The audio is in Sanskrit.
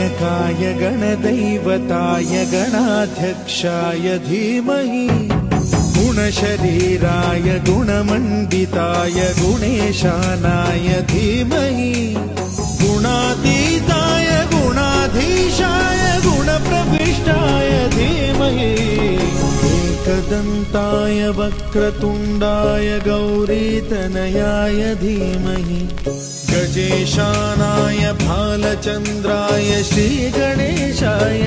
गणनायकाय गणदैवताय गणाध्यक्षाय धीमहि गुणशरीराय गुणमण्डिताय गुणेशानाय धीमहि गुणातीताय गुणाधीशाय गुणप्रविष्टाय धीमहि एकदन्ताय वक्रतुण्डाय गौरीतनयाय धीमहि गजेशानाय भालचन्द्राय श्रीगणेशाय